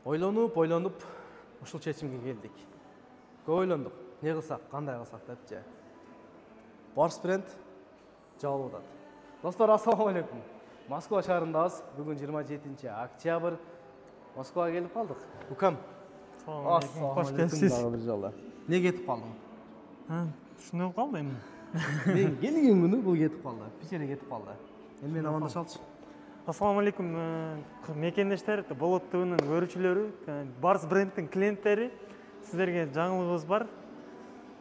ойлонуп ушул чечимге келдик. Көп ойлондук. Не кылсак, кандай кылсак деп же. Барс бренд жабылып атат. Достор, ассаламу алейкум. Москва шаарындабыз. Бүгүн 27 октябрь. Москвага келип калдык. Укам. Ассаламу алейкум. Кош келипсиз. Бир жолу. Не кетип калдың? Ушундай болуп калды эми. Мен келген күнү бул кетип калды. Пичене кетип калды. Эми мен амандашалчы. Ассаламу алейкум. Мекендештер, Болот ТВнын көрүүчүлөрү, Барс брендтин клиенттери. Сиздерге жаңылыгыбыз бар.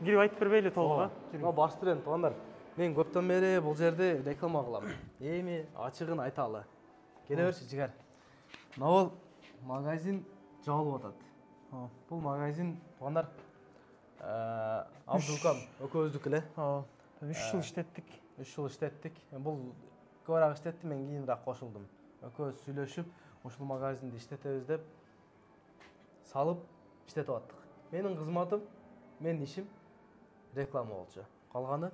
Кирип айтып бербейли толук. Барс бренд туугандар. Мен көптөн бери бул жерде реклама кылам. Эми ачыгын айталы. Келе берчи жигер. Мына магазин жабылып атат. Бул магазин туугандар Абдулкам экөөбүздүкү эле. 3 жыл иштеттик. 3 жыл иштеттик. Бул көбүрөөк иштетти, мен кийинирээк кошулдум. Экөөбүз сүйлөшүп, ушул магазинди иштетебиз деп салып иштетип аттык. Менин кызматым, менин ишим реклама болчу. Калганы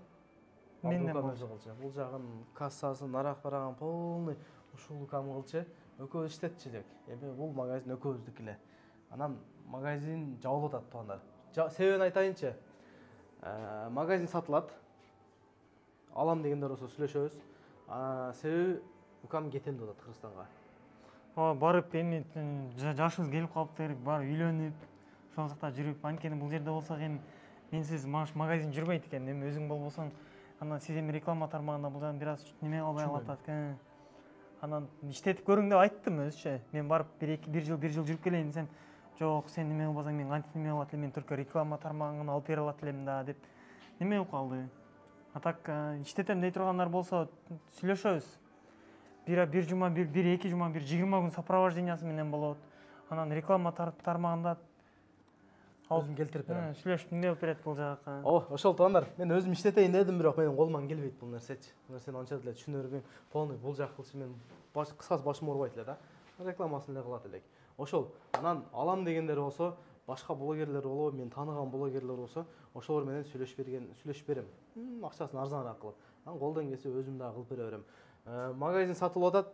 менден болчу. Бул жагын кассасын, арак-барагын полный ушул кам кылчу. Экөөбүз иштетчү элек. Эми бул магазин экөөбүздүкү эле. Анан магазин жабылып атат туугандар. Себебин айтайынчы. Магазин сатылат. Алам дегендер болсо сүйлөшөбүз. Себеби укам кетем деп атат Кыргызстанга. Барып эми жашыбыз келип калыптыр, барып үйлөнүп, ошол жакта жүрүп, анткени бул жерде болсок эми менсиз магазин жүрбөйт экен. Эми өзүң болбосоң, анан сиз эми реклама тармагында бул жагын бир аз неме кылбай калатат. Анан иштетип көрүң деп айттым өзүчө. Мен барып бир жыл жүрүп келейин десем, жок, сен неме кылбасаң мен кантип неме кылат элем, мен только реклама тармагын алып бере алат элем да деп неме болуп калды. А так иштетем дей тургандар болсо сүйлөшөбүз. Бир жума, бир 2 жума, бир 20 күн сопровождениясы менен болот. Анан реклама тармагында өзүм келтирип берем. Сүйлөшүп неме болуп берет бул жака. Ошол туугандар, мен өзүм иштетейин дедим, бирок менин колуман келбейт бул нерсечи. Бул нерсени анча деле түшүнө бербейм. Полный бул жак кылчу, мен кыскасы башым оорубайт эле да. Рекламасын эле кылат элек. Ошол. Анан алам дегендер болсо, башка блогерлер болобу, мен тааныган блогерлер болсо, ошолор менен сүйлөшүп берем. Акчасын арзаныраак кылып. Анан колдон келсе өзүм дагы кылып бере берем. Магазин сатылып атат.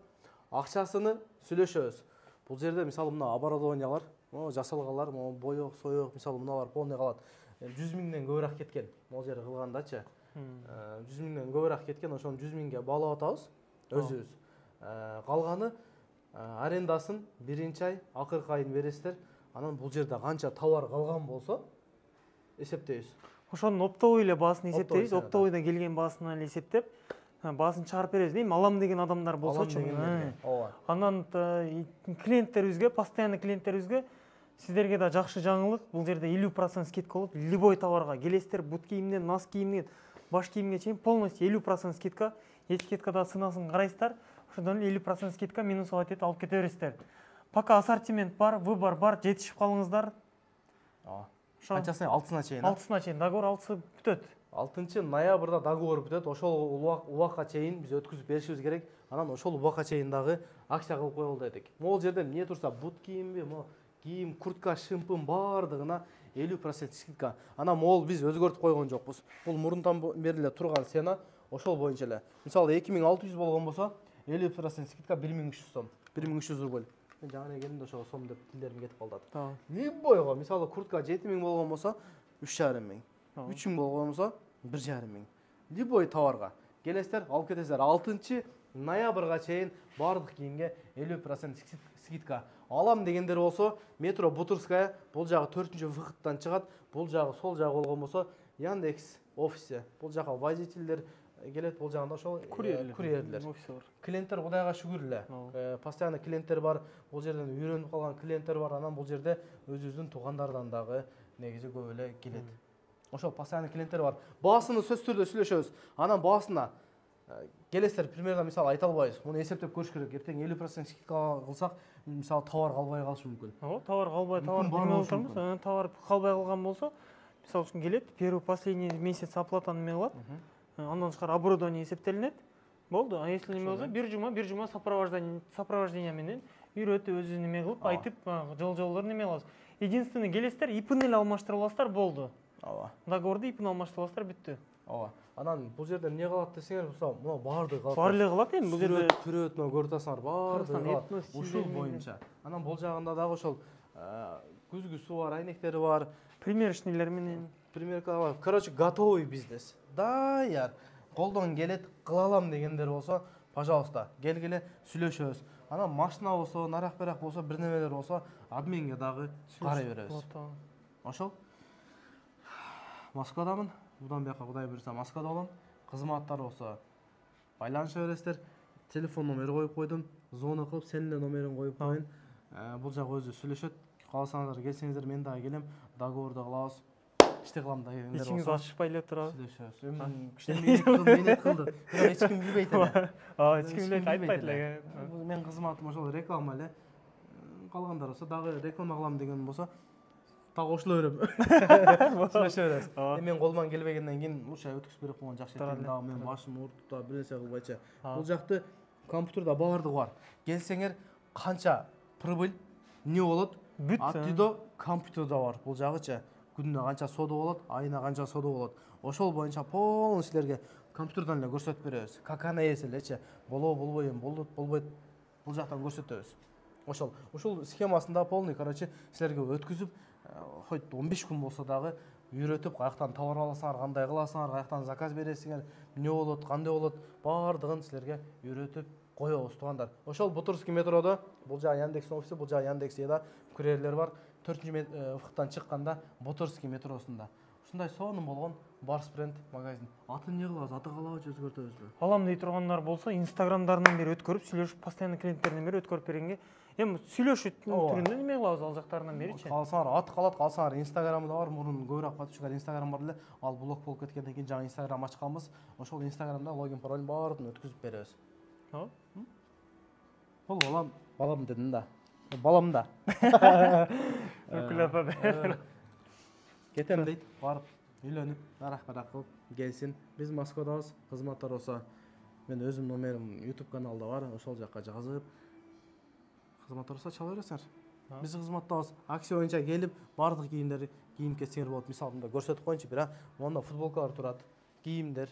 Акчасыны сүйлөшөбүз. Бул жерде мисалы мына оборудованиялар, жасалганлар, боёк, соёк, мисалы мыналар полный калат. 100 миңден көбүрөөк кеткен. Могу жерде кылгандачы. 100 миңден көбүрөөк кеткен, ошону 100 миңге баалап атабыз өзүбүз. Калганы арендасын биринчи ай, акыркы айын бересиздер. Анан бул жерде канча товар калган болсо эсептейбиз. Ошонун оптовый эле баасын эсептейбиз. Оптовыйда келген баасынан эле эсептеп, баасын чыгарып беребиз. Эми алам деген адамдар болсочу. Анан клиенттерибизге, постоянный клиенттерибизге сиздерге да жакшы жаңылык. Бул жерде 50% скидка болот. Любой товарга келесиздер, бут кийимден, нас кийимден, баш кийимге чейин полностью 50% скидка. Этикеткада сынасын карайсыздар. Ошондон 50% скидка минусовать этип алып кете бересиздер. Пока ассортимент бар, выбор бар, жетишип калыңыздар. Канчасына 6-сына чейин. 6-сына чейин договор 6-сы бүтөт. 6 ноябрда договор бүтөт. Ошол убакка чейин биз өткүзүп беришибиз керек. Анан ошол убакка чейин дагы акция кылып коелу дедик. Могул жерде эмне турса, бут кийимби, кийим, куртка, шымпын бардыгына 50% скидка. Анан могул биз өзгөртүп койгон жокпуз. Бул мурунтан бери эле турган цена ошол боюнча эле. Мисалы 2600 болгон болсо, 50% скидка 1300 сом. 1300 рубль. Мен жаңы эле келдим да ошол сом деп тилдерим кетип калды. Любойго, мисалы куртка 7000 болгон болсо, 3,5 миң. 3000 болгон болсо, 1,5 миң. Любой товарга келесиздер, алып кетесиздер. 6 ноябрга чейин бардык кийимге 50% скидка. Алам дегендер болсо, метро Бутырская, бул жагы 4-выходтан чыгат, бул жагы сол жагы болгон болсо, Яндекс офисе. Бул жака водительдер келет, бул жагында ошол курьерлер. Клиенттер Кудайга шүгүр эле. Постоянно клиенттер бар. Бул жерден үйрөнүп калган клиенттер бар. Анан бул жерде өзүбүздүн туугандардан дагы негизи көп эле келет. Ошол постоянно клиенттер бар. Баасыны сөз түрдө сүйлөшөбүз. Анан баасына келесиздер, примерно мисалы айта албайбыз. Муну эсептеп көрүш керек. Эртең 50% скидка кылсак, мисалы товар калбай калышы мүмкүн. Товар калбай, товар калбай калган болсо, мисалы үчүн келет, первый последний месяц оплатаны неме кылат. Андан тышкары оборудование эсептелинет. Болду. А если неме болсо, бир жума сопровождение менен үйрөтүп өзү неме кылып, айтып, жолдор неме кыласыз. Единственный келесиздер, ИПны эле алмаштырып аласыздар, болду. Договорду ИПны алмаштырып аласыздар, бүттү. ооба. Анан бул жерде эмне калат десеңер, мына баардыгы калат. Барлығы калат эми бул жерде. Сүрөт, мына көрүп атасыңар, баардыгы калат. Ушул стилдери боюнча. Анан бул жагында дагы ошол күзгүсү бар, айнектери бар, примерочныйлар менен. примеркалар бар. Короче, готовый бизнес. Даяр. Колдон келет, кыла алам дегендер болсо, пожалуйста, келгиле, сүйлөшөбүз. Анан машина болсо, нарак-берак болсо, бир немелер болсо, админге дагы карай беребиз. Ошол. Москвадамын. Будан бияка Кудай буйрса Москвада болом. Кызматтар болсо байланыша бересиздер. Телефон номери коюп койдум. Звонок кылып, сенин эле номериң коюп коюн. Бул жак өзү сүйлөшөт. Кааласаңыздар келсеңиздер, мен дагы келем. Договорду кылабыз. Иште кылам дегендер болсо. Ичиңиз ачышпай эле турабы? Сүйлөшөбүз. Кичине кылды. Бирок эч ким билбейт эле. Эч ким эле айтпайт эле. Мен кызматым ошол реклама эле. Калгандар болсо дагы реклама кылам деген болсо так кошуло берем. Сүйлөшө беребиз. Мен колуман келбегенден кийин лучше өткүзүп берип койгон жакшы экен. Дагы мен башым ооруп да, бир нерсе кылбайчы. Бул жакты компьютерде баардыгы бар. Келсеңер, канча прибыль, эмне болот? Аттидо компьютерде бар. Бул жагычы күнүнө канча соода болот, айына канча соода болот. Ошол боюнча полный силерге компьютерден эле көрсөтүп беребиз. Как она есть элечи. Болобу, болбойбу, болбойт. Бул жактан көрсөтөбүз. Ушул схемасында полный, короче, силерге өткүзүп, хоть 15 күн болсо дагы үйрөтүп, каяктан товар аласыңар, кандай кыласыңар, каяктан заказ бересиңер, эмне болот, кандай болот, баардыгын силерге үйрөтүп коебуз, туугандар. Ошол Бутырский метродо, бул жагы Яндекстин офису, бул жагы Яндекс Еда күрөрлөр бар. 4-вкыттан чыкканда Бутырский метросунда. Ушундай сонун болгон Барс бренд магазин. Атын эмне кылабыз? Аты калабычы өзгөртөбүзбү? Алам дей тургандар болсо, Инстаграмдарынан бери өткөрүп, сүйлөшүп, постоянно клиенттеринен бери өткөрүп бергенге, эми сүйлөшүп түрүндө неме кылабыз ал жактарынан беричи? Калсаңар ат калат, калсаңар Инстаграмда бар, мурун көбүрөөк подписчиктер Инстаграм бар эле. Ал блок болуп кеткенден кийин жаңы Инстаграм ачканбыз. Ошол Инстаграмда логин, пароль баарын өткүзүп беребиз. Бул балам дедим да. Балам да. Өкүл ата. Кетем дейт, барып үйлөнүп, нарак-барак кылып келсин. Биз Москвадабыз, кызматтар болсо мен өзүм номерим YouTube каналда бар, ошол жакка жазып кызматтар болсо чала бересиңер. Биз кызматтабыз. Акция боюнча келип, бардык кийимдерди кийип кетсеңер болот. Мисалы, мында көрсөтүп коеюнчу, бирок монда футболкалар турат, кийимдер,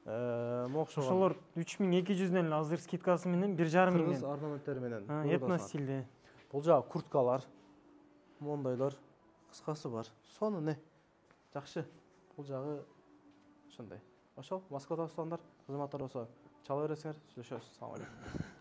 окшогон. Ошолор 3200дөн эле азыр скидкасы менен 1,5 миңден. Кыргыз орнаменттери менен. Этно стилде. Бул жагы курткалар, мондойлор, кыскасы бар. Сону не? Жакшы. Бул жагы ошондой. Ошол Москвада устандар, кызматтар болсо чала бересиңер, сүйлөшөбүз. Салам алейкум.